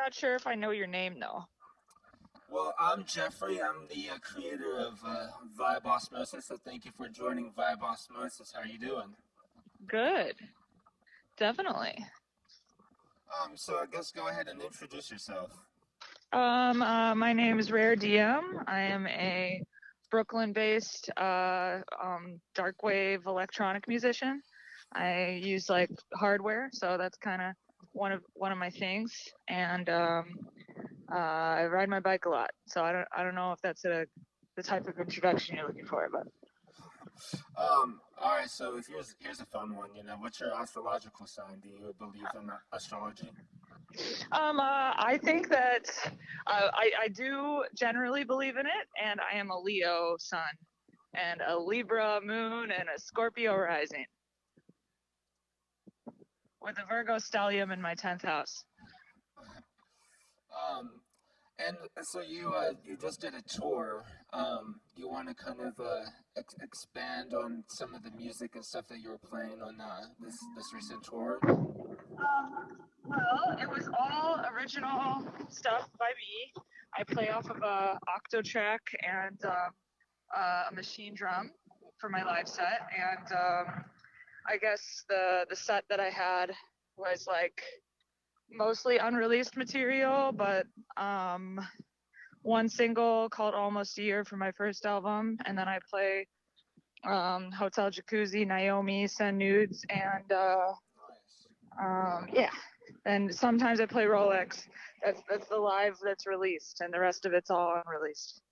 not sure if I know your name though. Well, I'm Jeffrey. I'm the creator of Vibe Osmosis. So thank you for joining Vibe Osmosis. How are you doing? Good, definitely. So I guess go ahead and introduce yourself. My name is Rare DM. I am a Brooklyn-based dark wave electronic musician. I use like hardware, so that's kind of one of my things. And I ride my bike a lot. So I don't know if that's the type of introduction you're looking for, but All right. So if here's a fun one. What's your astrological sign? Do you believe in astrology? I think that I do generally believe in it, and I am a Leo sun, and a Libra moon, and a Scorpio rising, with a Virgo stellium in my 10th house. Um, and so you just did a tour. You want to kind of expand on some of the music and stuff that you were playing on this recent tour? Well, it was all original stuff by me. I play off of a octo track and a machine drum for my live set, and I guess the set that I had was like mostly unreleased material, but one single called Almost a Year for my first album, and then I play Hotel Jacuzzi, Naomi, Send Nudes, and Nice. yeah. And sometimes I play Rolex. That's the live that's released, and the rest of it's all unreleased.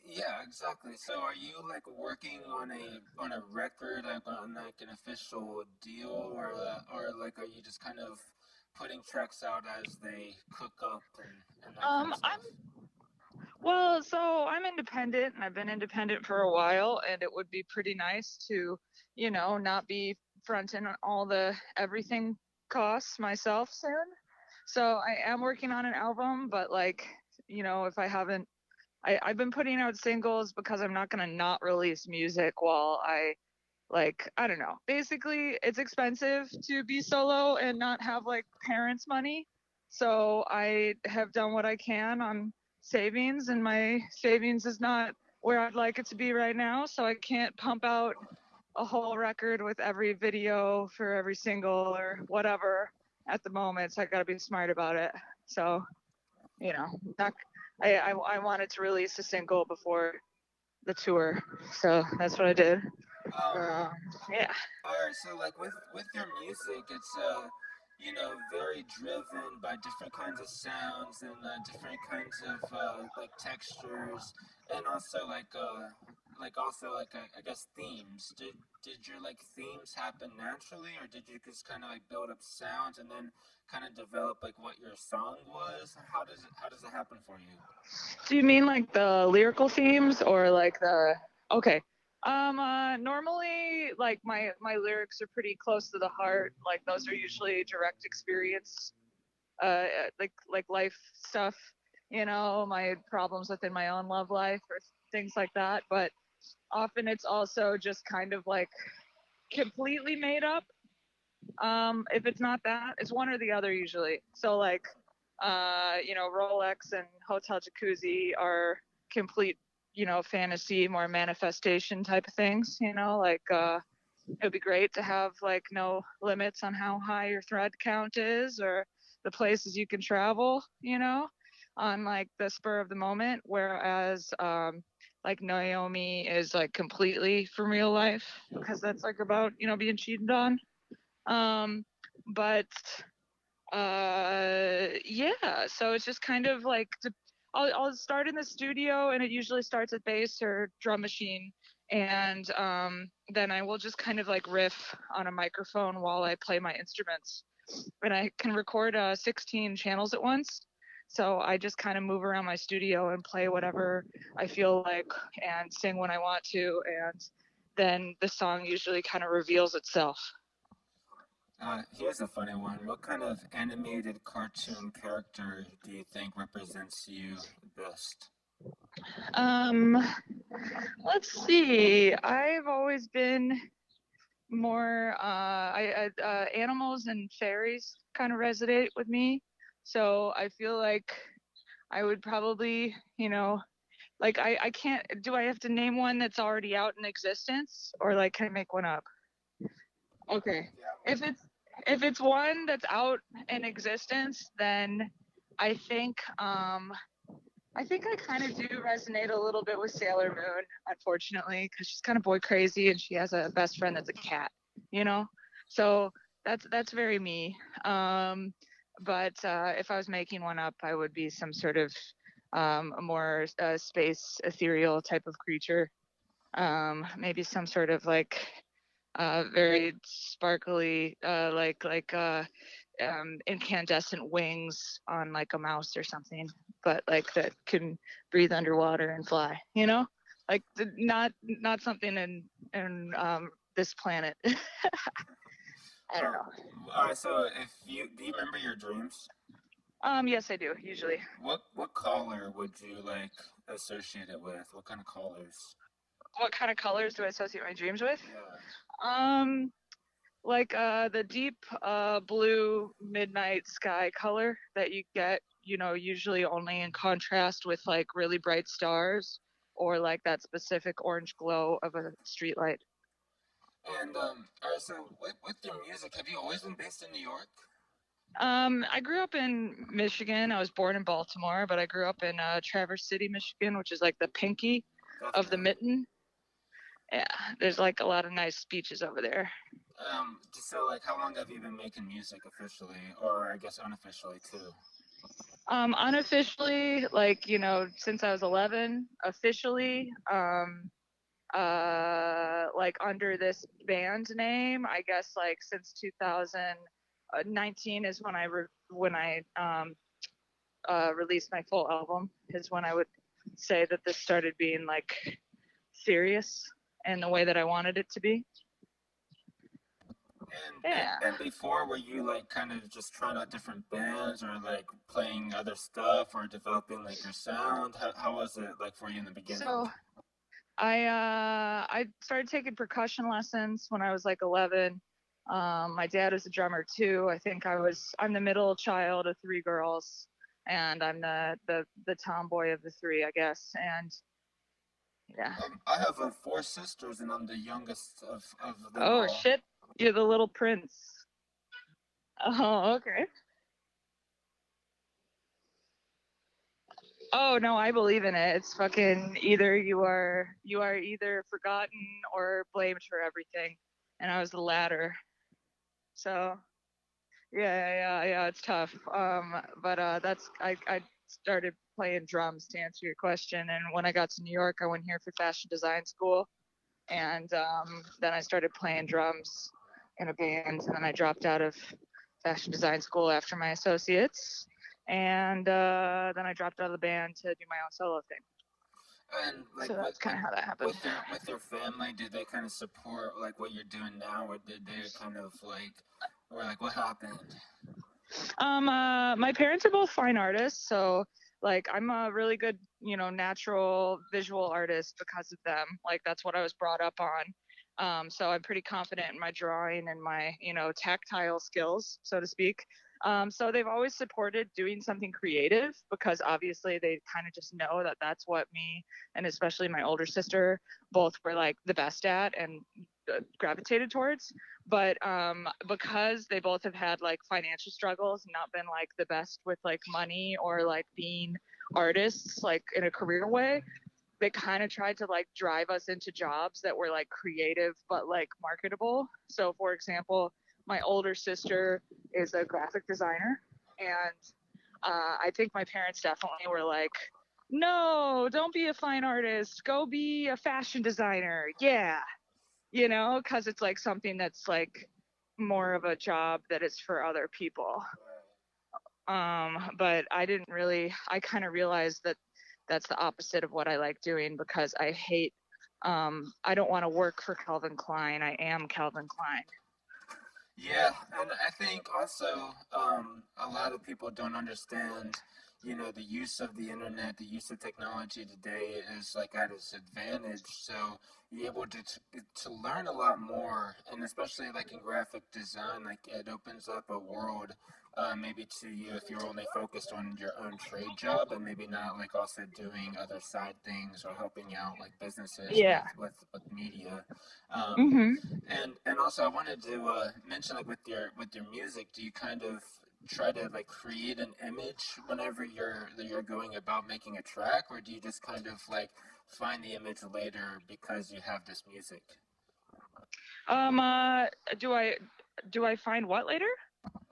Yeah, exactly. So are you like working on a record, like on like an official deal, or like are you just kind of putting tracks out as they cook up and that kind of I'm stuff? well, so I'm independent, and I've been independent for a while, and it would be pretty nice to, not be fronting on all the everything costs myself soon. So I am working on an album, but like, if I haven't, I've been putting out singles because I'm not gonna not release music while I don't know. Basically, it's expensive to be solo and not have like parents' money. So I have done what I can on savings, and my savings is not where I'd like it to be right now. So I can't pump out a whole record with every video for every single or whatever at the moment. So I got to be smart about it. So, not, I wanted to release a single before the tour. So that's what I did. Um, Uh, yeah. all right. So like with your music, it's very driven by different kinds of sounds and different kinds of like textures, and also I guess themes. Did your like themes happen naturally, or did you just kind of like build up sounds and then kind of develop like what your song was? How does it happen for you? Do you mean like the lyrical themes or like the okay. Normally like my lyrics are pretty close to the heart. Like those are usually direct experience like life stuff, my problems within my own love life or things like that, but often it's also just kind of like completely made up. If it's not that, it's one or the other usually. So like, Rolex and Hotel Jacuzzi are complete, fantasy, more manifestation type of things. Like it would be great to have like no limits on how high your thread count is or the places you can travel. On like the spur of the moment. Whereas like Naomi is like completely from real life because that's like about being cheated on. Um, but yeah, so it's just kind of like I'll start in the studio, and it usually starts with bass or drum machine, and then I will just kind of like riff on a microphone while I play my instruments, and I can record 16 channels at once. So I just kind of move around my studio and play whatever I feel like and sing when I want to, and then the song usually kind of reveals itself. Here's a funny one. What kind of animated cartoon character do you think represents you best? Um, let's see. I've always been more animals and fairies kind of resonate with me. So I feel like I would probably, like I can't, do I have to name one that's already out in existence, or like can I make one up? Okay. If it's if it's one that's out in existence, then I think I think I kind of do resonate a little bit with Sailor Moon, unfortunately, because she's kind of boy crazy and she has a best friend that's a cat, you know. So that's very me. But if I was making one up, I would be some sort of a more space ethereal type of creature. Maybe some sort of like very sparkly, incandescent wings on like a mouse or something, but like that can breathe underwater and fly. Like not something in this planet. I don't Um, know. so if you do you remember your dreams? Yes, I do usually. What color would you like associate it with? What kind of colors? What kind of colors do I associate my dreams with? Yeah. Um, like the deep blue midnight sky color that you get, usually only in contrast with like really bright stars or like that specific orange glow of a street light. And all right, so with your music, have you always been based in New York? I grew up in Michigan. I was born in Baltimore, but I grew up in Traverse City, Michigan, which is like the pinky of the Definitely. mitten. Yeah, there's like a lot of nice beaches over there. So like, how long have you been making music officially, or I guess unofficially too? Unofficially, like, since I was 11, officially, like under this band name, I guess like since 2019 is when I released my full album, is when I would say that this started being like serious in the way that I wanted it to be. Yeah. And before, were you like kind of just trying out different bands, or like playing other stuff, or developing like your sound? How was it like for you in the beginning? So I started taking percussion lessons when I was like 11. My dad was a drummer too. I'm the middle child of three girls, and I'm the tomboy of the three, I guess. And yeah. I have four sisters, and I'm the youngest of them Oh all. shit, you're the little prince. Oh, okay. Oh no, I believe in it. It's fucking either you are either forgotten or blamed for everything, and I was the latter. So yeah, it's tough. But I started playing drums to answer your question, and when I got to New York, I went here for fashion design school, and then I started playing drums in a band, and then I dropped out of fashion design school after my associates, and then I dropped out of the band to do my own solo thing. And like So that's kind of how that happened. with your family, did they kind of support like what you're doing now, or did they kind of like, or like what happened? My parents are both fine artists, so like I'm a really good, natural visual artist because of them. Like that's what I was brought up on. So I'm pretty confident in my drawing and my, tactile skills, so to speak. So they've always supported doing something creative because obviously they kind of just know that that's what me and especially my older sister both were like the best at and gravitated towards. But because they both have had like financial struggles, not been like the best with like money or like being artists like in a career way, they kind of tried to like drive us into jobs that were like creative but like marketable. So for example, my older sister is a graphic designer, and I think my parents definitely were like, no, don't be a fine artist, go be a fashion designer. Yeah, because it's like something that's like more of a job that is for other people. But I kind of realized that that's the opposite of what I like doing because I don't want to work for Calvin Klein. I am Calvin Klein. Yeah, and I think also a lot of people don't understand, the use of the internet, the use of technology today is like at its advantage. So you're able to learn a lot more, and especially like in graphic design, like it opens up a world maybe to you if you're only focused on your own trade job and maybe not like also doing other side things or helping out like businesses Yeah. with media. Um, Mhm. and also I wanted to mention like with your music, do you kind of try to like create an image whenever you're going about making a track, or do you just kind of like find the image later because you have this music? Um uh do I find what later?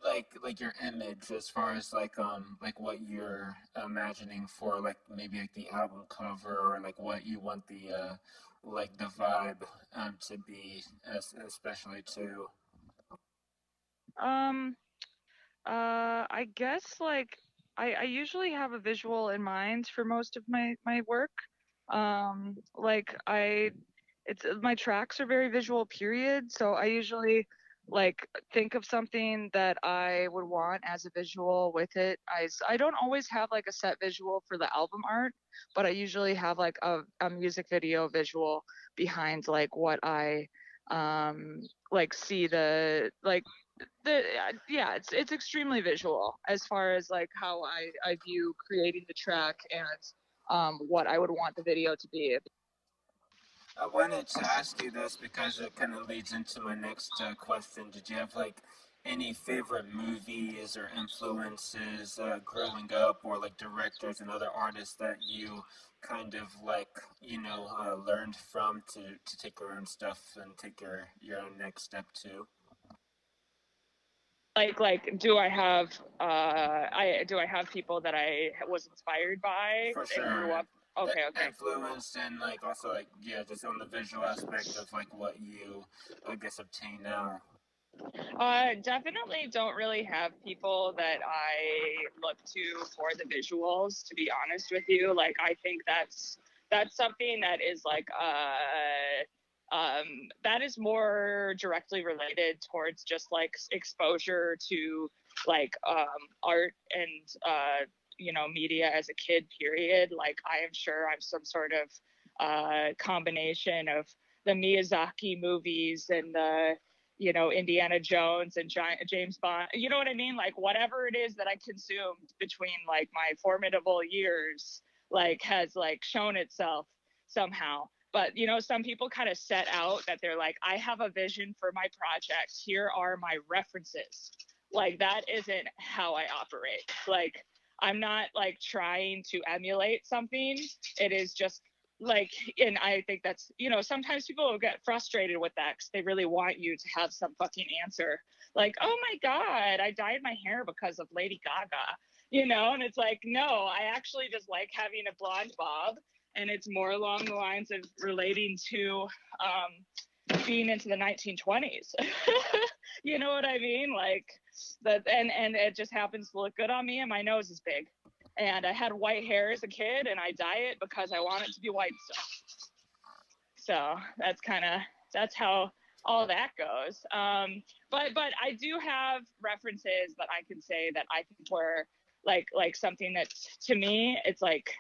Like your image as far as like what you're imagining for like maybe like the album cover or like what you want the vibe to be especially too. Um I guess like I usually have a visual in mind for most of my work. Like I it's my tracks are very visual period, so I usually like think of something that I would want as a visual with it. I don't always have like a set visual for the album art, but I usually have like a music video visual behind like what I um like see the yeah, it's extremely visual as far as like how I view creating the track and what I would want the video to be. I wanted to ask you this because it kind of leads into my next question. Did you have like any favorite movies or influences growing up, or like directors and other artists that you kind of like learned from to take your own stuff and take your own next step too? Like do I have people that I was inspired by For and grew sure. up? Okay, okay. Influenced and like also like yeah, just on the visual aspect of like what you I guess obtain now. Definitely don't really have people that I look to for the visuals, to be honest with you. Like, I think that's something that is like that is more directly related towards just like exposure to like art and media as a kid. Period. Like, I am sure I'm some sort of combination of the Miyazaki movies and the Indiana Jones and James Bond. You know what I mean? Like whatever it is that I consumed between like my formidable years, like has like shown itself somehow. But some people kind of set out that they're like, I have a vision for my project. Here are my references. Like that isn't how I operate. Like I'm not like trying to emulate something. It is just like, and I think that's, sometimes people will get frustrated with that because they really want you to have some fucking answer, like, oh my god, I dyed my hair because of Lady Gaga, and it's like, no, I actually just like having a blonde bob, and it's more along the lines of relating to being into the 1920s. You know what I mean? Like that, and it just happens to look good on me, and my nose is big, and I had white hair as a kid, and I dye it because I want it to be white still. So that's how all that goes. But I do have references that I can say that I think were like something that, to me, it's like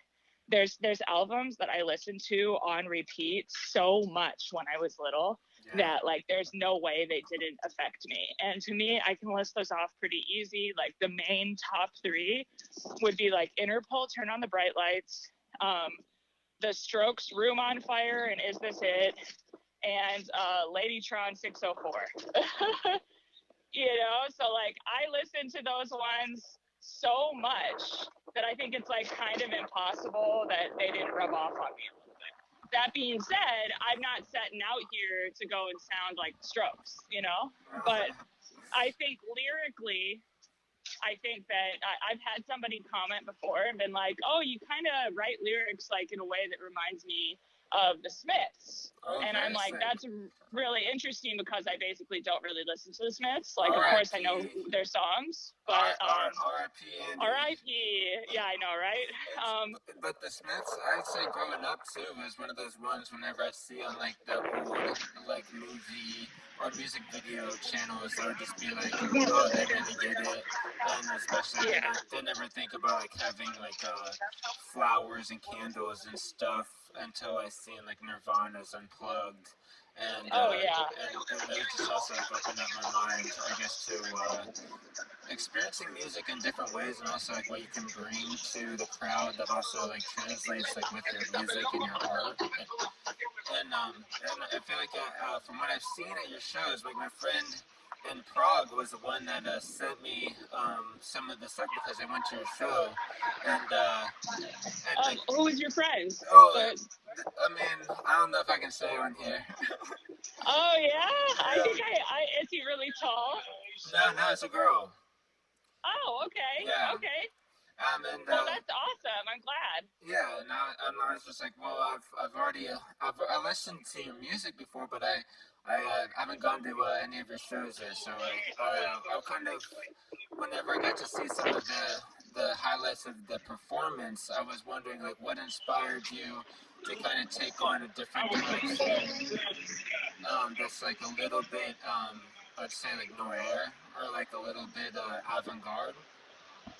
there's albums that I listened to on repeat so much when I was little Yeah. that like there's no way they didn't affect me. And to me, I can list those off pretty easy. Like the main top three would be like Interpol, Turn on the Bright Lights, um, the Strokes, Room on Fire, and Is This It, and Ladytron 604. So like I listen to those ones so much that I think it's like kind of impossible that they didn't rub off on me a little bit. That being said, I'm not setting out here to go and sound like the Strokes. But I think lyrically, I think that I've had somebody comment before and been like, "Oh, you kind of write lyrics like in a way that reminds me of the Smiths," Oh, and I'm very like, sick. "That's really interesting because I basically don't really listen to the Smiths. Like, of course, I know R.I.P. their songs, but R.I.P. Andy. R.I.P. Yeah, I know, right? It's but the Smiths, I'd say growing up too was one of those ones. Whenever I see on like the old like movie or music video channels, I would just be like, oh, they really get it. And especially Yeah. didn't ever think about like having like flowers and candles and stuff until I seen like Nirvana's Unplugged. and Oh yeah. those just also like opened up my mind, I guess, to experiencing music in different ways, and also like what you can bring to the crowd that also like translates like with your music and your art. And I feel like from what I've seen at your shows, like my friend in Prague was the one that sent me some of the stuff because I went to your show, and like, Who was your friend? oh, The, I mean, I don't know if I can say on here. oh yeah, I Yeah. think is he really tall? No, no, it's a girl. Oh, okay, Yeah. okay. And Well, that's awesome. I'm glad. yeah, and I was just like, well, I've already I listened to your music before, but I haven't gone to any of your shows yet. So I kind of, whenever I got to see some of the highlights of the performance, I was wondering like what inspired you to kind of take on a different direction, that's like a little bit I'd say like noir or like a little bit avant-garde.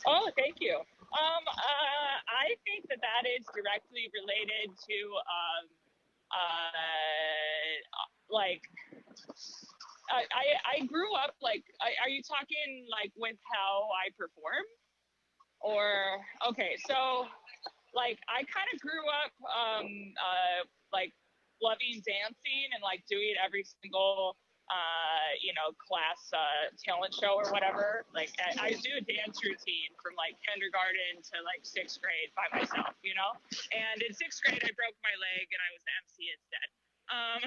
Oh, thank you. I think that is directly related to like I grew up like. Are you talking like with how I perform, or okay? So like I kind of grew up like loving dancing and like doing every single class talent show or whatever. Like I do a dance routine from like kindergarten to like sixth grade by myself, you know. And in sixth grade, I broke my leg and I was the MC instead. Um,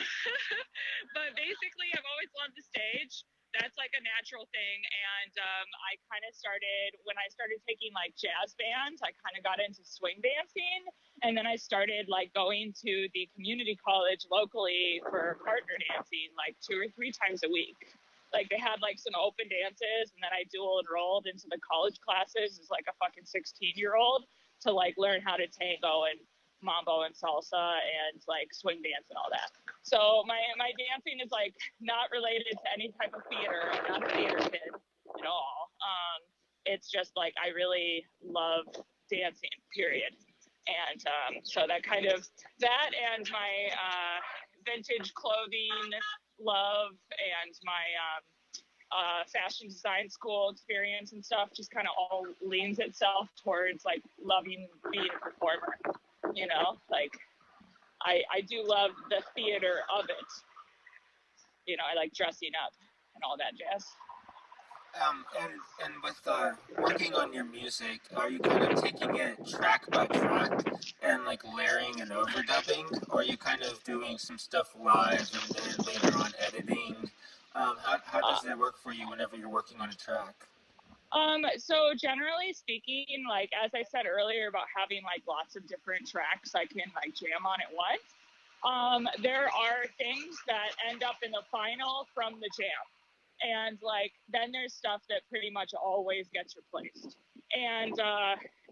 but basically, I've always loved the stage. That's like a natural thing. And I kind of started when I started taking like jazz bands, I kind of got into swing dancing. And then I started like going to the community college locally for partner dancing like 2 or 3 times a week. Like they had like some open dances, and then I dual enrolled into the college classes as like a fucking 16-year-old to like learn how to tango and mambo and salsa and like swing dance and all that. So my dancing is like not related to any type of theater. I'm not a theater kid at all. It's just like I really love dancing, period. And so that kind of that and my vintage clothing love and my fashion design school experience and stuff just kind of all leans itself towards like loving being a performer. You know, like I do love the theater of it. You know, I like dressing up and all that jazz. And with working on your music, are you kind of taking it track by track and like layering and overdubbing, or are you kind of doing some stuff live and then later on editing? How Uh, does that work for you whenever you're working on a track? so generally speaking, like as I said earlier about having like lots of different tracks I can like jam on at once, there are things that end up in the final from the jam. And like then there's stuff that pretty much always gets replaced. And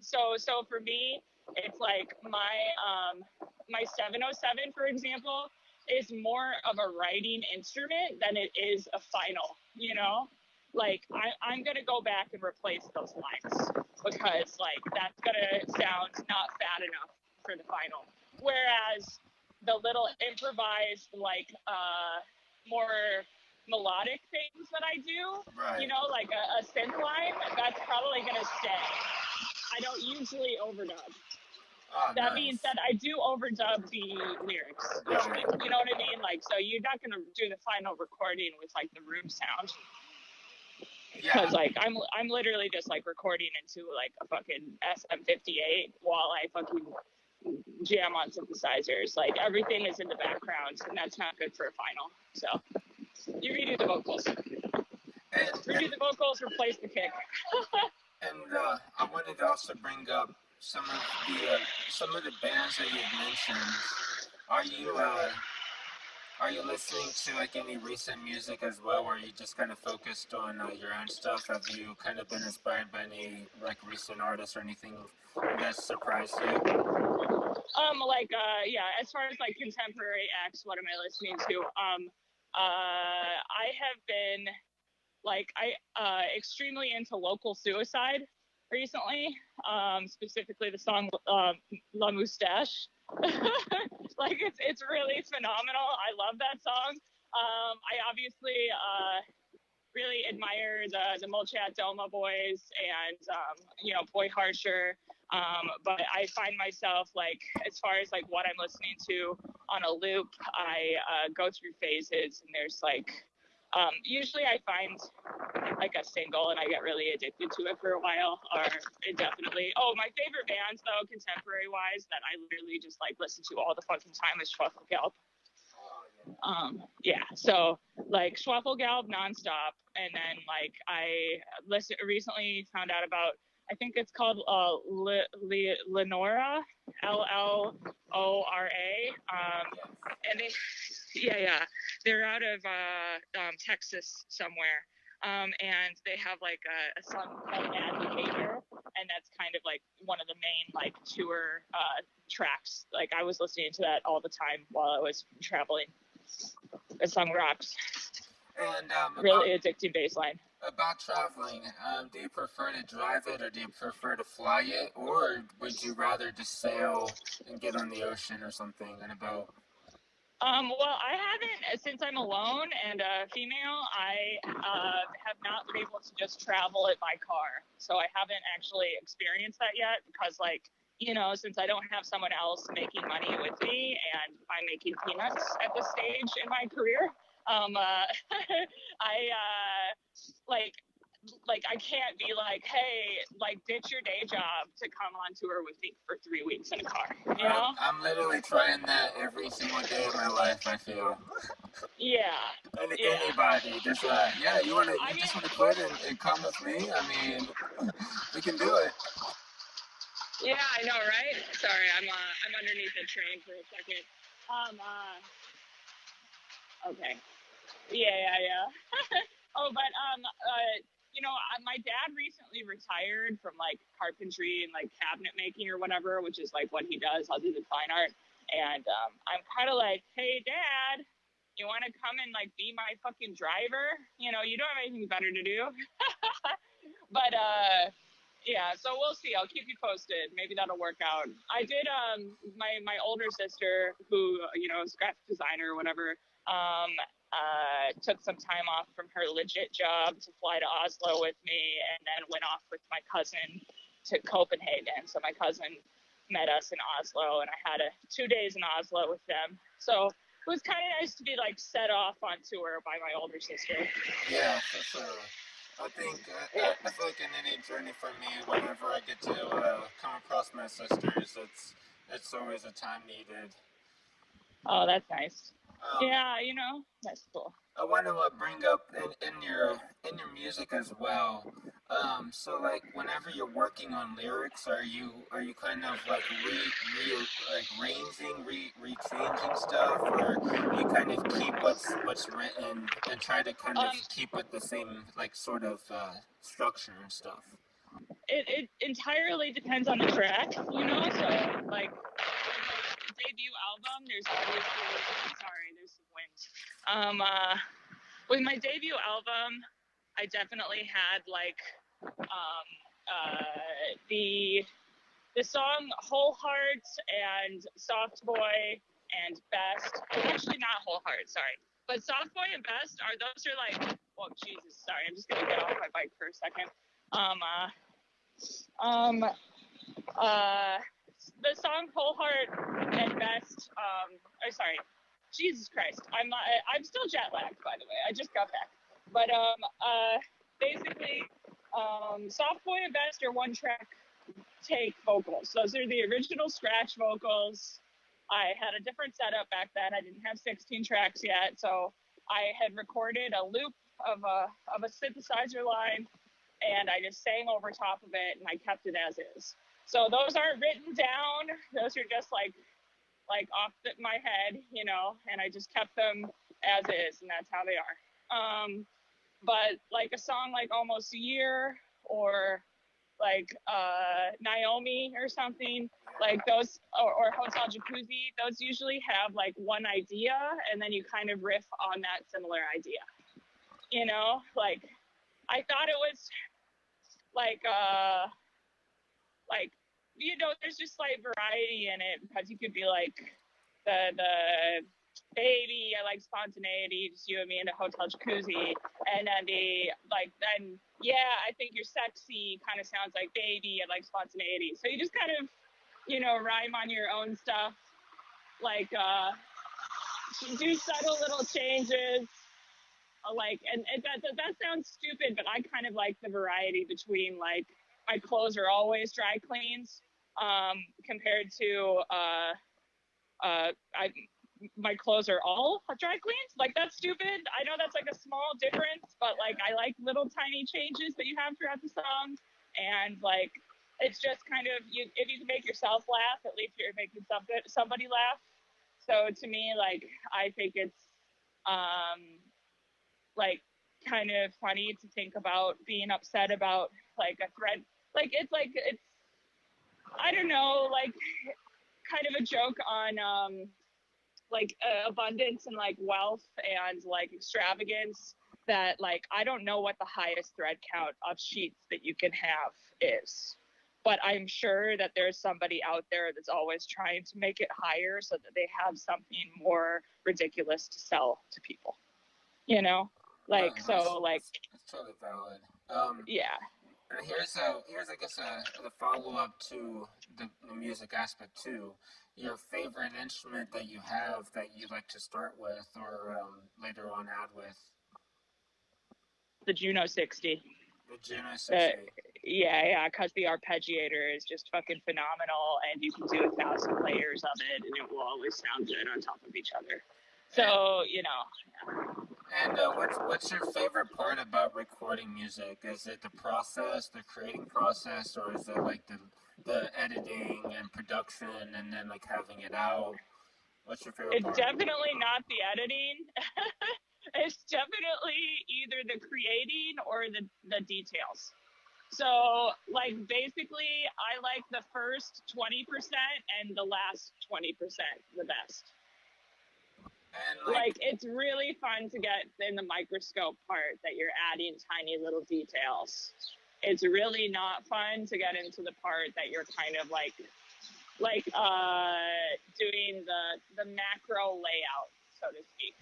so for me, it's like my 707, for example, is more of a writing instrument than it is a final, you know? Like I'm gonna go back and replace those lines because like that's gonna sound not fat enough for the final. Whereas the little improvised like more melodic things that I do, you Right. know, like a synth line, that's probably gonna stay. I don't usually overdub. Oh, That being nice. said, I do overdub the lyrics Right. usually. You know what I mean? Like, so you're not gonna do the final recording with like the room sound Yeah. because like I'm literally just like recording into like a fucking SM58 while I fucking jam on synthesizers. Like everything is in the background, and that's not good for a final. So you redo the vocals. And Redo the vocals, replace the kick. I wanted to also bring up some of the bands that you've mentioned. Are you are you listening to like any recent music as well, or are you just kind of focused on your own stuff? Have you kind of been inspired by any like recent artists or anything that surprised you? Yeah, as far as like contemporary acts, what am I listening to? I have been like I extremely into local suicide recently. Specifically the song La Moustache. Like it's really phenomenal. I love that song. I obviously really admire the Molchat Doma boys and Boy Harsher. But I find myself like, as far as like what I'm listening to on a loop, I go through phases, and there's like usually I find like a single and I get really addicted to it for a while. Or it definitely, my favorite bands though, contemporary wise, that I literally just like listen to all the fucking time is Schwaffelgelb. Yeah, so like Schwaffelgelb nonstop, and then like I recently found out about, I think it's called Lenora, Llora, and they're out of Texas somewhere. And they have like a song called Bad Behavior, and that's kind of like one of the main like tour tracks. Like I was listening to that all the time while I was traveling. The song rocks. And Really addicting bass line. about traveling, do you prefer to drive it or do you prefer to fly it, or would you rather just sail and get on the ocean or something and a boat? Well, I haven't, since I'm alone and female, I have not been able to just travel in my car. So I haven't actually experienced that yet because, like, since I don't have someone else making money with me and I'm making peanuts at this stage in my career, I like I can't be like, hey, like ditch your day job to come on tour with me for 3 weeks in a car, you know? I'm literally trying that every single day of my life, I feel. Yeah, yeah. Anybody, just yeah, I you mean, just wanna quit and come with me? I mean, we can do it. yeah, I know, right? Sorry, I'm underneath the train for a second. Okay. Yeah. Oh, but my dad recently retired from like carpentry and like cabinet making or whatever, which is like what he does other than fine art. And I'm kind of like, hey, Dad, you want to come and like be my fucking driver? You don't have anything better to do. But yeah, so we'll see. I'll keep you posted. Maybe that'll work out. I did my older sister, who is a graphic designer or whatever, took some time off from her legit job to fly to Oslo with me, and then went off with my cousin to Copenhagen. So my cousin met us in Oslo, and I had 2 days in Oslo with them. So it was kind of nice to be like set off on tour by my older sister. Yeah, for sure. I think I feel like in any journey for me, whenever I get to come across my sisters, it's always a time needed. Oh, that's nice. Um, Yeah, that's cool. I want to bring up in your music as well. So like whenever you're working on lyrics, are you kind of like like ranging, rechanging stuff, or you kind of keep what's written and try to kind of Um, keep it the same like sort of structure and stuff? it entirely depends on the track, So like my debut album, there's obviously, sorry, there's some wind. With my debut album, I definitely had like the song Whole Heart and Soft Boy and Best. Actually, not Whole Heart, sorry. But Soft Boy and Best those are like, oh Jesus, sorry, I'm just gonna get off my bike for a second. The song Whole Heart and Best. Sorry, Jesus Christ, I'm still jet lagged, by the way. I just got back, but basically, Soft Boy and Best are one track take vocals. Those are the original scratch vocals. I had a different setup back then. I didn't have 16 tracks yet, so I had recorded a loop of a synthesizer line, and I just sang over top of it, and I kept it as is. So those aren't written down. Those are just like off my head, and I just kept them as is, and that's how they are. But like a song like Almost a Year, or like Naomi or something, like those, or Hotel Jacuzzi, those usually have like one idea, and then you kind of riff on that similar idea. Like I thought it was like like there's just slight variety in it because you could be like the baby, I like spontaneity, just you and me in a hotel jacuzzi, and then I think you're sexy kind of sounds like baby, I like spontaneity. So you just kind of, rhyme on your own stuff, like do subtle little changes. And that sounds stupid, but I kind of like the variety between like my clothes are always dry cleans, compared to my clothes are all dry cleans. Like that's stupid. I know that's like a small difference, but like I like little tiny changes that you have throughout the song, and like it's just kind of if you can make yourself laugh, at least you're making somebody laugh. So to me, like I think it's like kind of funny to think about being upset about like a thread. It's I don't know, like kind of a joke on abundance and like wealth and like extravagance, that like I don't know what the highest thread count of sheets that you can have is, but I'm sure that there's somebody out there that's always trying to make it higher so that they have something more ridiculous to sell to people, Well, like so like that's totally valid. yeah. Here's I guess a follow up to the music aspect too. Your favorite instrument that you have that you like to start with or later on add with. The Juno 60. The Juno uh, 60. yeah, because the arpeggiator is just fucking phenomenal, and you can do 1,000 layers of it, and it will always sound good on top of each other. So, And what's your favorite part about recording music? Is it the process, the creating process, or is it like the editing and production and then like having it out? What's your favorite it's part? definitely not the editing. It's definitely either the creating or the details. So, like, basically, I like the first 20% and the last 20% the best. And Like, it's really fun to get in the microscope part that you're adding tiny little details. It's really not fun to get into the part that you're kind of like doing the macro layout, so to speak.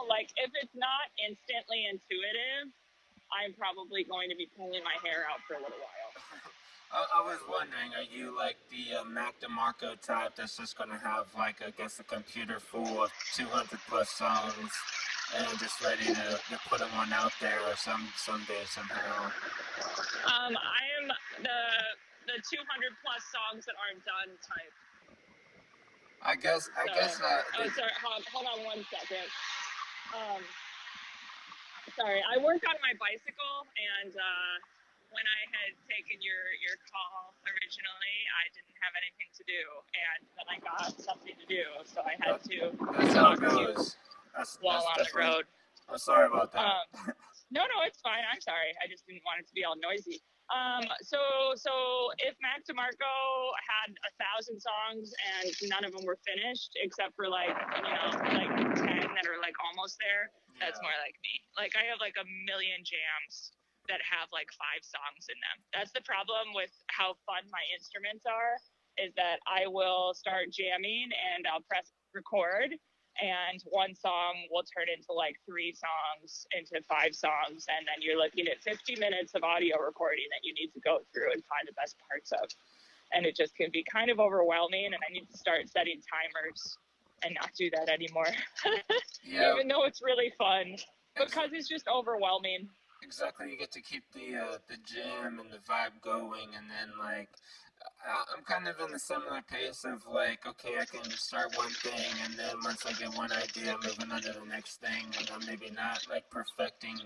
Like if it's not instantly intuitive, I'm probably going to be pulling my hair out for a little while. I was wondering, are you like the Mac DeMarco type that's just gonna have like I guess a computer full of 200 plus songs and just ready to put them on out there or someday somehow? I am the 200 plus songs that aren't done type. I guess. Sorry, hold on 1 second. Sorry, I work on my bicycle, and when I had taken your call originally, I didn't have anything to do, and then I got something to do, so I had to talk to you while on the road. I'm sorry about that. No, it's fine. I'm sorry. I just didn't want it to be all noisy. So if Mac DeMarco had 1,000 songs and none of them were finished, except for like 10 that are like almost there, that's more like me. Like I have like a million jams that have like 5 songs in them. That's the problem with how fun my instruments are, is that I will start jamming and I'll press record, and one song will turn into like 3 songs, into 5 songs, and then you're looking at 50 minutes of audio recording that you need to go through and find the best parts of. And it just can be kind of overwhelming, and I need to start setting timers and not do that anymore. Even though it's really fun, because it's just overwhelming. Exactly, you get to keep the jam and the vibe going, and then like I'm kind of in the similar pace of like, okay, I can start one thing, and then once I get one idea, I'm moving on to the next thing, and I'm maybe not like perfecting,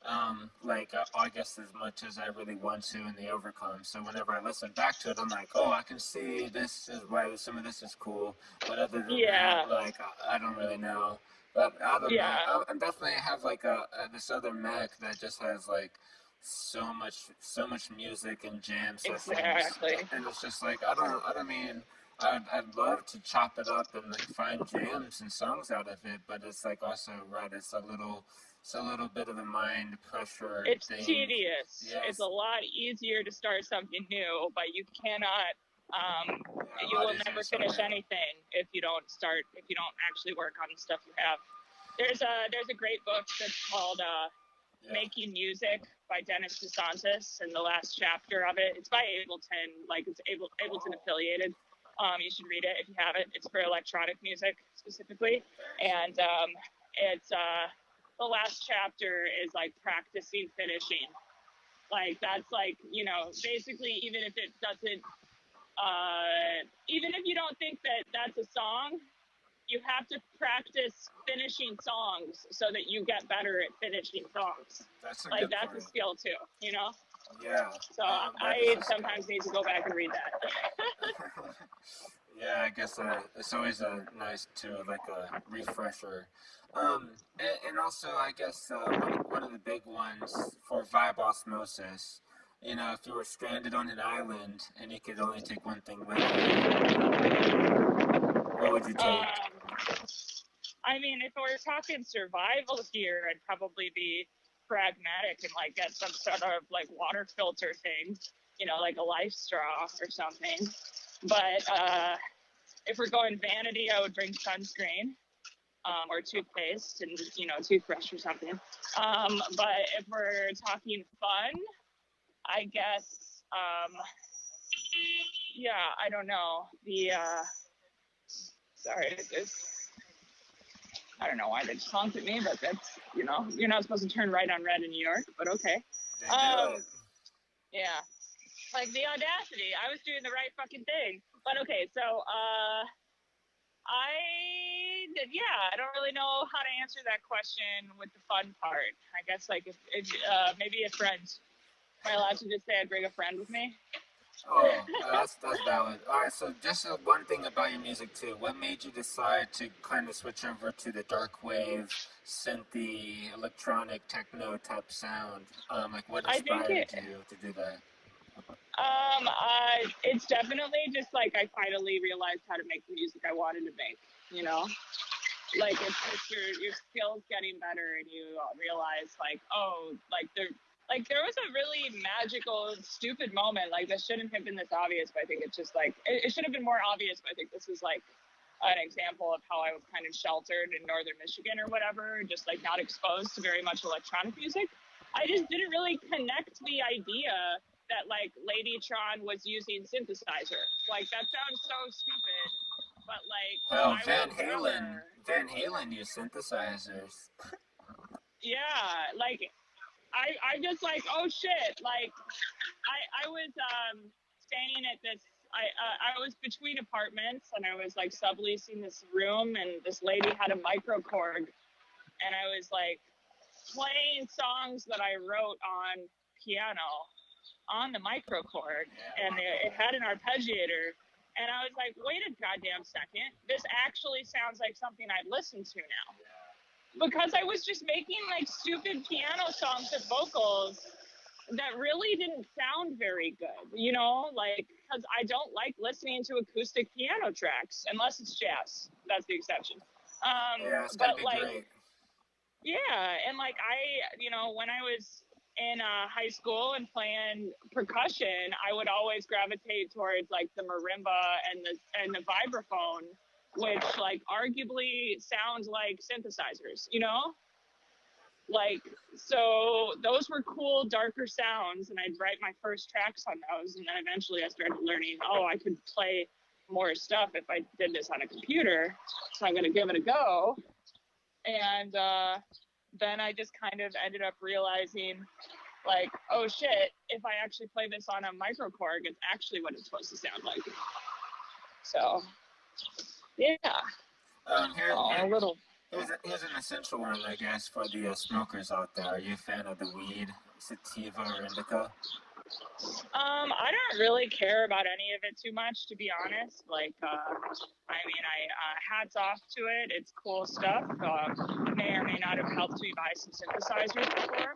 I guess as much as I really want to in the overcome. So whenever I listen back to it, I'm like, oh, I can see this is why some of this is cool, but other than that, like I don't really know. But other than that, I definitely have like this other Mac that just has like so much music and jam sessions, and it's just like I don't mean I'd love to chop it up and like find jams and songs out of it, but it's like also it's a little bit of a mind pressure. It's thing. tedious. Yes. It's a lot easier to start something new, but you cannot You will never finish anything if you don't actually work on the stuff you have. There's a great book that's called Making Music by Dennis DeSantis, and the last chapter of it, it's by Ableton, like it's Ableton affiliated. You should read it if you haven't. It's for electronic music specifically, and it's the last chapter is like practicing finishing. Like that's like, you know, basically even if it doesn't, even if you don't think that that's a song, you have to practice finishing songs so that you get better at finishing songs. That's a skill too, you know? Yeah. So I sometimes need to go back and read that. Yeah, I guess it's always nice to like a refresher. And also I guess one of the big ones for Vibe Osmosis. You know, if you were stranded on an island and you could only take one thing with you, what would you take? I mean, if we're talking survival here, I'd probably be pragmatic and like get some sort of like water filter thing, you know, like a life straw or something. But if we're going vanity, I would bring sunscreen or toothpaste and, you know, toothbrush or something. But if we're talking fun, I guess, yeah, I don't know. Sorry, I don't know why they just honked at me, but that's, you know, you're not supposed to turn right on red in New York, but okay. Yeah. Like the audacity. I was doing the right fucking thing. But okay, so I don't really know how to answer that question with the fun part. I guess like if maybe a friend. Am I allowed to just say I'd bring a friend with me? Oh, that's valid. All right, so just one thing about your music too. What made you decide to kind of switch over to the dark wave, synthy, electronic, techno type sound? Like what inspired you to do that? It's definitely just like I finally realized how to make the music I wanted to make. You know, like it's just your skills getting better, and you realize like, oh, there was a really magical, stupid moment. Like this shouldn't have been this obvious, but I think it's just like it should have been more obvious. But I think this was like an example of how I was kind of sheltered in northern Michigan or whatever, just like not exposed to very much electronic music. I just didn't really connect the idea that like Ladytron was using synthesizer. Like that sounds so stupid, but like well, Van Halen used synthesizers. Yeah, like I just like, oh shit, like I was staying at this I was between apartments and I was like subleasing this room, and this lady had a microKORG, and I was like playing songs that I wrote on piano on the microKORG, and it had an arpeggiator, and I was like, wait a goddamn second, this actually sounds like something I'd listen to now, because I was just making like stupid piano songs with vocals that really didn't sound very good, you know, like, because I don't like listening to acoustic piano tracks unless it's jazz. That's the exception. Yeah, it's gotta be like, great. Yeah, and like you know, when I was in high school and playing percussion, I would always gravitate towards like the marimba and the vibraphone, which like arguably sounds like synthesizers, you know? Like, so those were cool, darker sounds, and I'd write my first tracks on those, and then eventually I started learning, oh, I could play more stuff if I did this on a computer, so I'm gonna give it a go. And then I just kind of ended up realizing, like, oh shit, if I actually play this on a microKORG, it's actually what it's supposed to sound like. So, yeah. A little. Here's an essential one, I guess, for the smokers out there. Are you a fan of the weed, sativa or indica? I don't really care about any of it too much, to be honest. Like, I mean, hats off to it. It's cool stuff. May or may not have helped me buy some synthesizers before.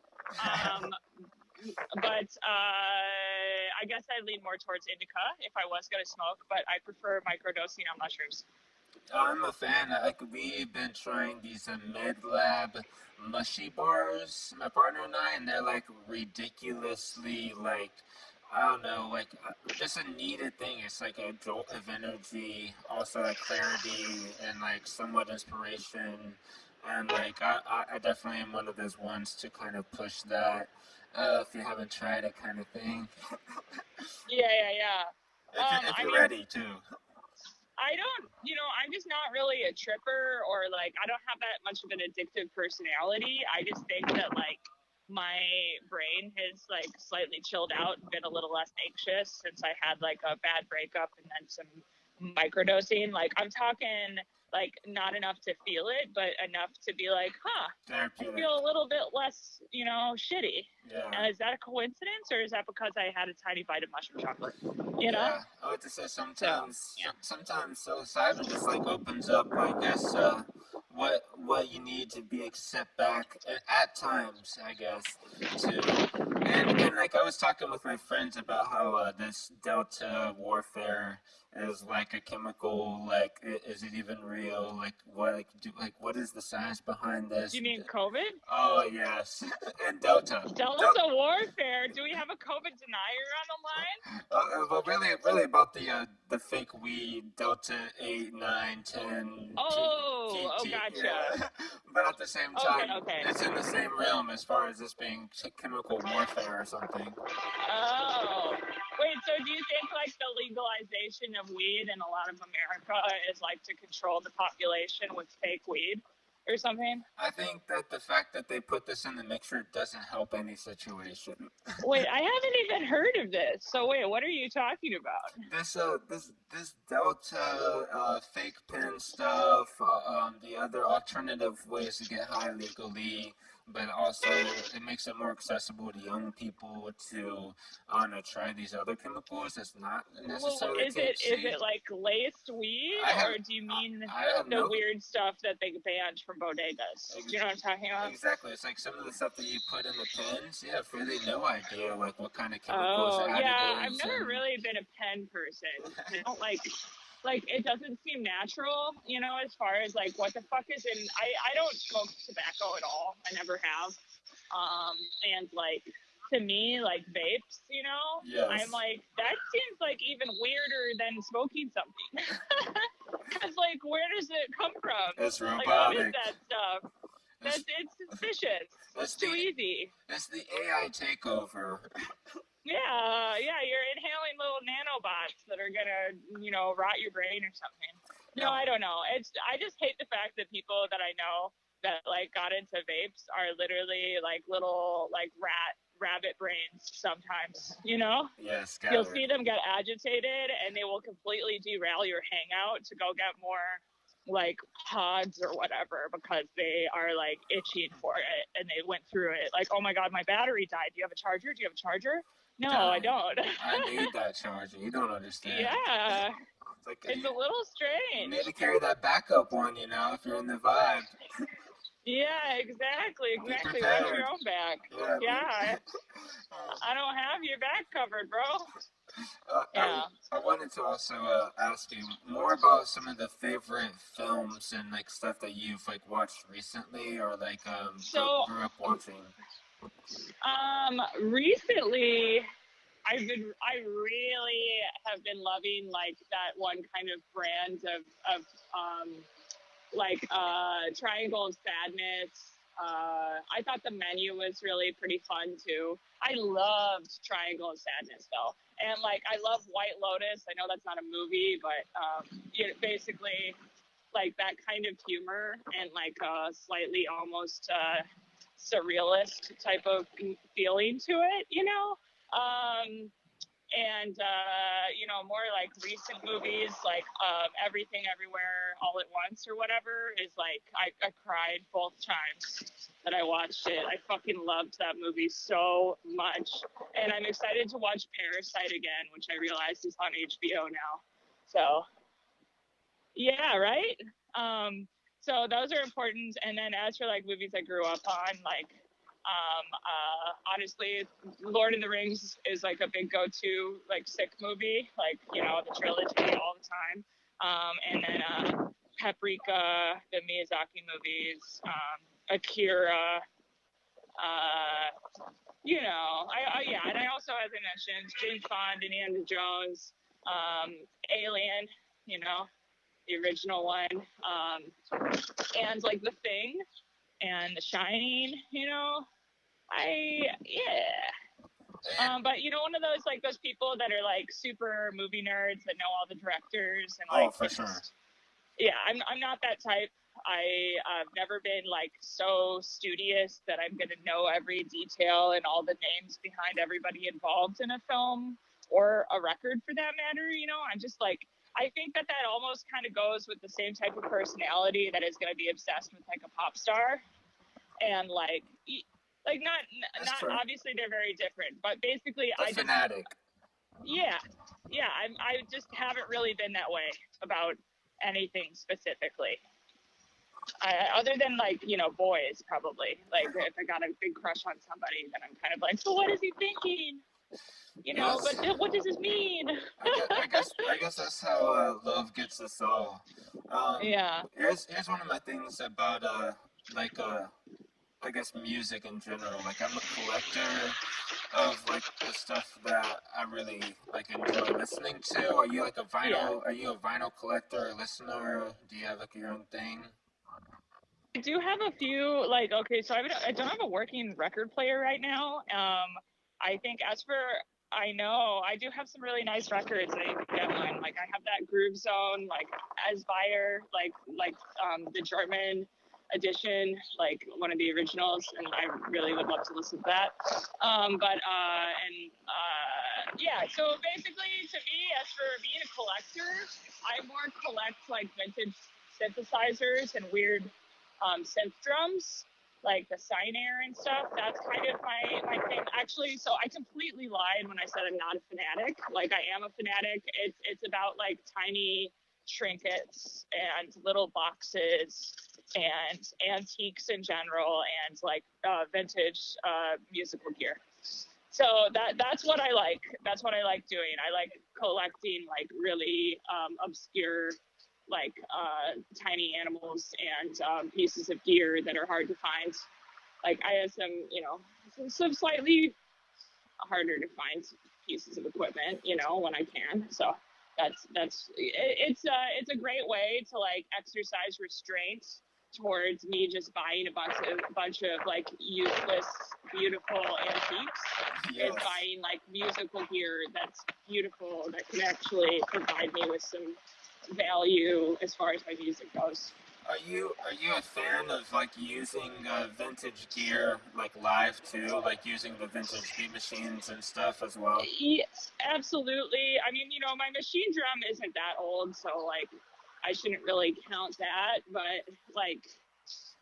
But I guess I lean more towards indica if I was going to smoke, but I prefer microdosing on mushrooms. I'm a fan. Like we've been trying these Med Lab mushy bars, my partner and I, and they're like ridiculously like I don't know, like just a needed thing. It's like a jolt of energy, also like clarity and like somewhat inspiration. And like I definitely am one of those ones to kind of push that. If you haven't tried it, kind of thing. Yeah, yeah, yeah. If I you're mean, ready too. I don't, I'm just not really a tripper, or like I don't have that much of an addictive personality. I just think that like my brain has like slightly chilled out and been a little less anxious since I had like a bad breakup and then some microdosing. Like I'm talking like not enough to feel it, but enough to be like, huh, I Therapeutic. feel a little bit less, shitty. Yeah. And is that a coincidence, or is that because I had a tiny bite of mushroom chocolate? You know? Yeah, I would just say So, sometimes, yeah. sometimes psilocybin just like opens up, I guess, what you need to be accept back at times, I guess, to. And like I was talking with my friends about how this delta warfare is like a chemical. Like, is it even real? Like what is the science behind Do this? you mean COVID? Oh yes, and delta. Delta warfare. Do we have a COVID denier on the line? But really about the fake weed, Delta 8, 9, 10, Oh, oh, yeah. gotcha. But at the same Okay, time, okay. it's in the same realm as far as this being chemical warfare or something. Oh, wait. So do you think like the legalization of weed in a lot of America is like to control the population with fake weed or something? I think that the fact that they put this in the mixture doesn't help any situation. Wait, I haven't even heard of this. So wait, what are you talking about? This Delta fake pen stuff, the other alternative ways to get high legally, but also it makes it more accessible to young people to try these other chemicals. That's not Well, necessarily is THC. it like laced weed, I have or do you mean I have the no weird stuff that they banned from bodegas? Do you know what I'm talking about? exactly. It's like some of the stuff that you put in the pens. You have really no idea like what kind of chemicals, Oh, yeah, I've additives, never and really been a pen person. I don't like it doesn't seem natural, as far as like what the fuck is in. I don't smoke tobacco at all. I never have. Um, and like to me, like vapes, I'm yes, like that seems like even weirder than smoking something. Cause like where does it come from? it's Like what is robotic. that stuff? It's It's suspicious. it's It's the too easy. it's the AI takeover. Yeah, yeah, you're inhaling little nanobots that are gonna, rot your brain or something. No, Now, I don't know. I just hate the fact that people that I know that like got into vapes are literally like little like rabbit brains sometimes, yeah, You'll scattered. see them get agitated and they will completely derail your hangout to go get more like pods or whatever because they are like itching for it and they went through it like, oh my god, my battery died. Do you have a charger? Do you have a charger? No, I Don't. don't. I need that charger. You don't understand. Yeah, It's like it's a little you need strange. to carry that backup one, if you're in the vibe. Yeah, exactly, Be exactly. Watch your prepared. own back. Yeah. Yeah, I don't have your back covered, bro. I, Yeah. I wanted to also ask you more about some of the favorite films and like stuff that you've like watched recently or like So, grew up watching. recently I really have been loving like that one kind of brand of like Triangle of Sadness. I thought the menu was really pretty fun too. I loved Triangle of Sadness though, and like I love White Lotus. I know that's not a movie, but basically like that kind of humor and like slightly almost surrealist type of feeling to it. Um, and more like recent movies like Everything Everywhere All at Once or whatever is like I cried both times that I watched it. I fucking loved that movie so much, and I'm excited to watch Parasite again, which I realize is on HBO now. So yeah, right. So those are important. And then as for like movies I grew up on, like honestly, Lord of the Rings is like a big go-to like sick movie, like the trilogy all the time. And then Paprika, the Miyazaki movies, Akira, yeah, and I also, as I mentioned, James Bond, Indiana Jones, Alien, you know, the original one, and like The Thing and The Shining, yeah. But one of those people that are like super movie nerds that know all the directors and Oh, like for sure. yeah, I'm not that type. I've never been like so studious that I'm gonna know every detail and all the names behind everybody involved in a film or a record for that matter. I'm just like, I think that almost kind of goes with the same type of personality that is gonna be obsessed with like a pop star and like not true. obviously they're very different, but basically The fanatic. yeah, I just haven't really been that way about anything specifically. Other than like boys probably, like if I got a big crush on somebody, then I'm kind of like, so what is he thinking? Yes. But what does this mean? I guess that's how love gets us all. Yeah. Here's one of my things about like I guess music in general. Like I'm a collector of like the stuff that I really like enjoy listening to. Are you like a Yeah. vinyl? Are you a vinyl collector or listener? Do you have like your own thing? I do have a few, like, okay, so I don't have a working record player right now. I think as for I know, I do have some really nice records that you can get one. Like I have that Groove Zone, like Asbuyer, the German edition, like one of the originals, and I really would love to listen to that. Yeah, so basically to me, as for being a collector, I more collect like vintage synthesizers and weird synth drums, like the Sinair and stuff. That's kind of my thing. Actually, so I completely lied when I said I'm not a fanatic. Like I am a fanatic. It's about like tiny trinkets and little boxes and antiques in general and like vintage musical gear. So that's what I like. That's what I like doing. I like collecting like really obscure like tiny animals and pieces of gear that are hard to find. Like I have some slightly harder to find pieces of equipment, when I can. So it's a great way to like exercise restraint towards me just buying a bunch of like useless beautiful antiques is Yes. buying like musical gear that's beautiful that can actually provide me with some value as far as my music goes. Are you a fan of like using vintage gear like live too, like using the vintage beat machines and stuff as well? Yeah, absolutely. I mean, my machine drum isn't that old, so like I shouldn't really count that. But like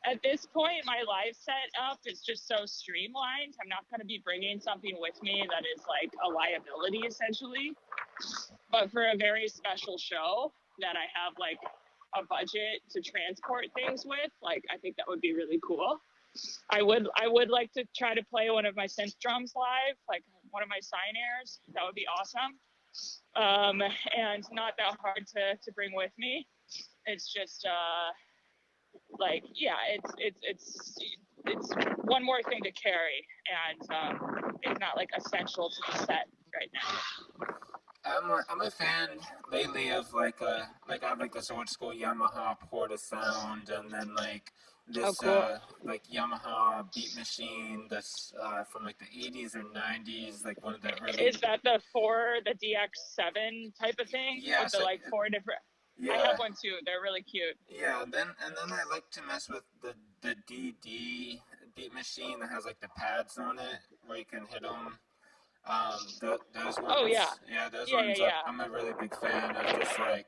at this point, my live setup is just so streamlined. I'm not going to be bringing something with me that is like a liability essentially. But for a very special show that I have like a budget to transport things with, like I think that would be really cool. I would like to try to play one of my synth drums live, like one of my Sinairs. That would be awesome. And not that hard to bring with me. It's just like yeah, it's one more thing to carry, and it's not like essential to the set right now. I'm a fan lately of like I have like this old school Yamaha Porta sound, and then like Oh, this cool. like Yamaha beat machine that's from like the 80s or 90s, like one of the early. Is that the DX7 type of thing Yeah, with the so like four different? I yeah, have one too. They're really cute. yeah. And then I like to mess with the DD beat machine that has like the pads on it where you can hit them. Those Oh yeah, ones, yeah, those yeah, yeah, ones. yeah. I'm a really big fan of just like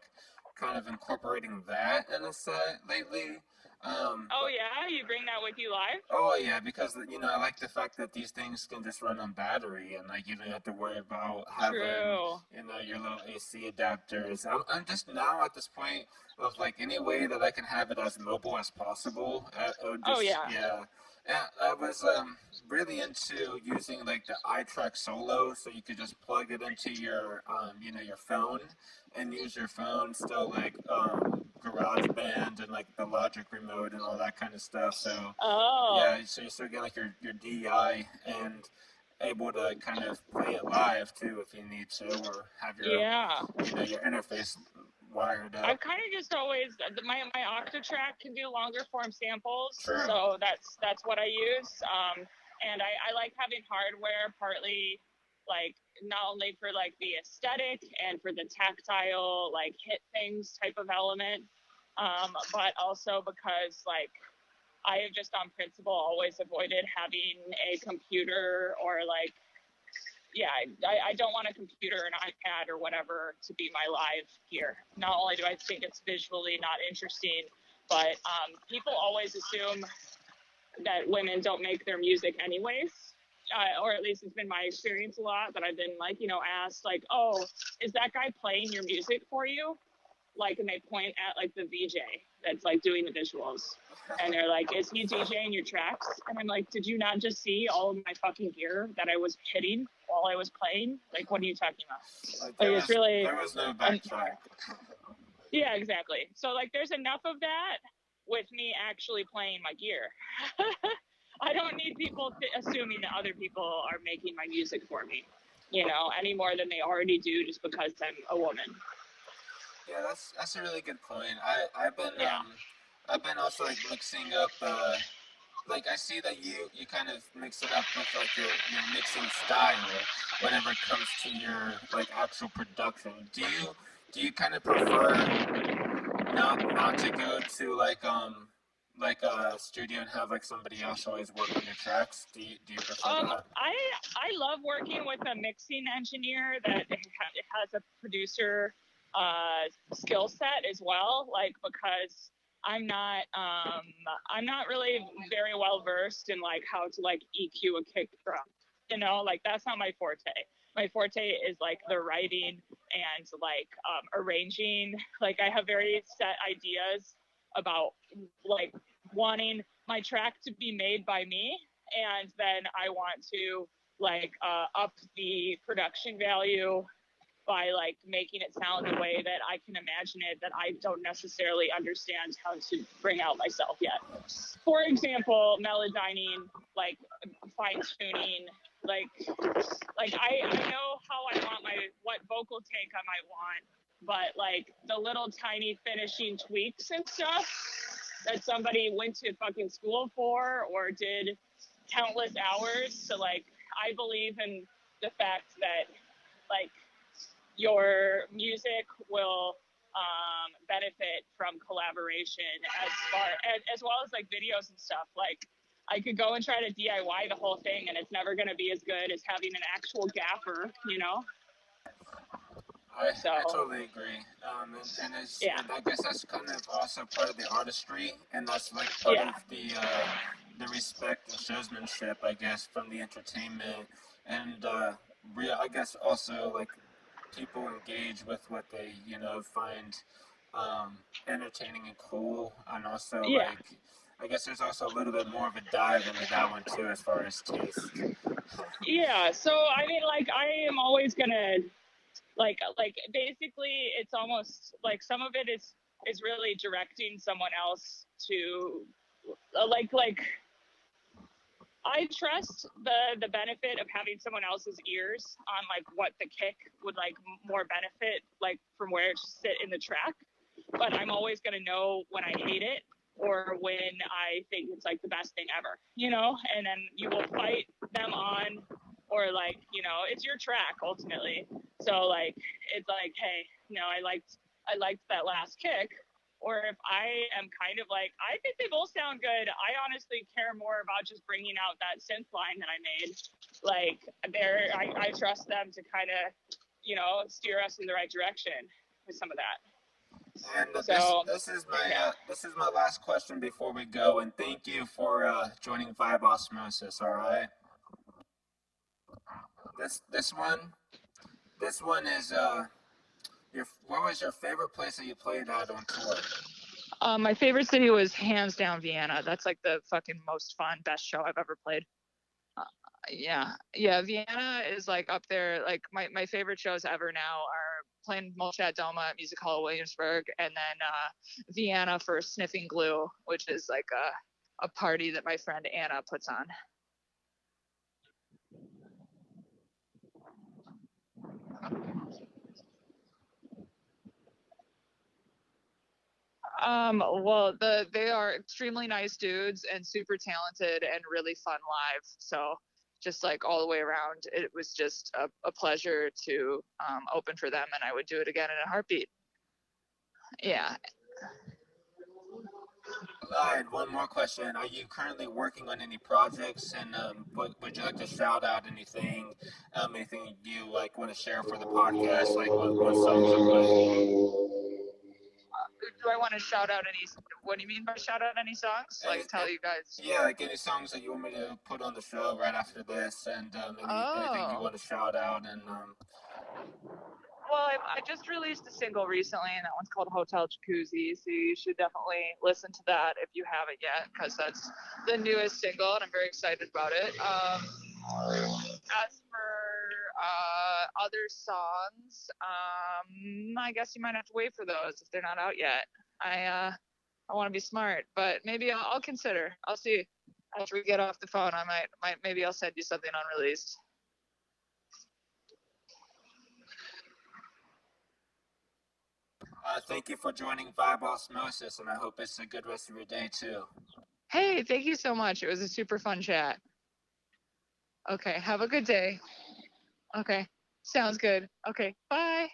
kind of incorporating that in a set lately. Oh But yeah, you bring that with you live? oh yeah, because I like the fact that these things can just run on battery and like you don't have to worry about having True. your little AC adapters. I'm just now at this point of like any way that I can have it as mobile as possible. Oh Just yeah. yeah. Yeah, I was really into using like the iTrack Solo, so you could just plug it into your your phone and use your phone still like GarageBand and like the Logic remote and all that kind of stuff. So Oh. yeah, so you still get like your DI, and able to kind of play it live too if you need to, or have your Yeah. your interface wired up. I've kind of just always my Octatrack can do longer form samples, True. so that's what I use. And I like having hardware partly like not only for like the aesthetic and for the tactile like hit things type of element, but also because like I have just on principle always avoided having a computer or like yeah, I don't want a computer, an iPad, or whatever to be my live gear. Not only do I think it's visually not interesting, but people always assume that women don't make their music anyways. Or at least it's been my experience a lot that I've been like, asked like, oh, is that guy playing your music for you? Like, and they point at like the VJ that's like doing the visuals. And they're like, is he DJing your tracks? And I'm like, did you not just see all of my fucking gear that I was hitting while I was playing? Like, what are you talking about? Like, it's really. There was no backtrack. Yeah, exactly. So, like, there's enough of that with me actually playing my gear. I don't need people assuming that other people are making my music for me, any more than they already do just because I'm a woman. Yeah, that's a really good point. I've been Yeah. I've been also like mixing up like I see that you kind of mix it up with like your mixing style whenever it comes to your like actual production. Do you kind of prefer not to go to like a studio and have like somebody else always work on your tracks? Do you prefer that? I love working with a mixing engineer that has a producer skill set as well, like because I'm not really very well versed in like how to like EQ a kick drum. Like that's not my forte. My forte is like the writing and like arranging. Like I have very set ideas about like wanting my track to be made by me, and then I want to like up the production value by like making it sound the way that I can imagine it that I don't necessarily understand how to bring out myself yet. For example, melodyning, like fine tuning, like I know how I want what vocal take I might want, but like the little tiny finishing tweaks and stuff that somebody went to fucking school for or did countless hours. So like I believe in the fact that like your music will benefit from collaboration as well as like videos and stuff. Like I could go and try to DIY the whole thing and it's never going to be as good as having an actual gaffer. I totally agree. Yeah. And I guess that's kind of also part of the artistry, and that's like part Yeah. of the respect and showsmanship, I guess, from the entertainment, and I guess also like people engage with what they find entertaining and cool, and also Yeah. like I guess there's also a little bit more of a dive into that one too, as far as taste. Yeah. So I mean, like I am always gonna like basically it's almost like some of it is really directing someone else to like I trust the benefit of having someone else's ears on like what the kick would like more benefit like from where it should sit in the track, but I'm always gonna know when I hate it or when I think it's like the best thing ever, and then you will fight them on or like, it's your track ultimately. So like it's like, hey, I liked that last kick. Or if I am kind of like, I think they both sound good. I honestly care more about just bringing out that synth line that I made. Like I trust them to kind of, steer us in the right direction with some of that. And So yeah. this is my last question before we go. And thank you for joining Vibe Osmosis. All right. This this one this one is what was your favorite place that you played at on tour? My favorite city was hands down Vienna. That's like the fucking most fun, best show I've ever played. Yeah, Vienna is like up there. Like my favorite shows ever now are playing Molchat Doma at Music Hall Williamsburg, and then Vienna for Sniffing Glue, which is like a party that my friend Anna puts on. Well, they are extremely nice dudes and super talented and really fun live. So just like all the way around, it was just a pleasure to open for them, and I would do it again in a heartbeat. Yeah. All right, one more question. Are you currently working on any projects? And would you like to shout out anything, anything you like want to share for the podcast? Like what songs are playing? Do I want to shout out any? What do you mean by shout out any songs? Any, Like tell you guys? yeah, like any songs that you want me to put on the show right after this, and anything you Oh. want to shout out, and Well, I just released a single recently, and that one's called Hotel Jacuzzi. So you should definitely listen to that if you haven't yet, because that's the newest single, and I'm very excited about it. As for other songs, I guess you might have to wait for those if they're not out yet. I want to be smart, but maybe I'll consider. I'll see after we get off the phone. I might maybe I'll send you something unreleased. thank you for joining Vibe Osmosis, and I hope it's a good rest of your day too. Hey, thank you so much. It was a super fun chat. Okay, have a good day. Okay, sounds good. Okay, bye.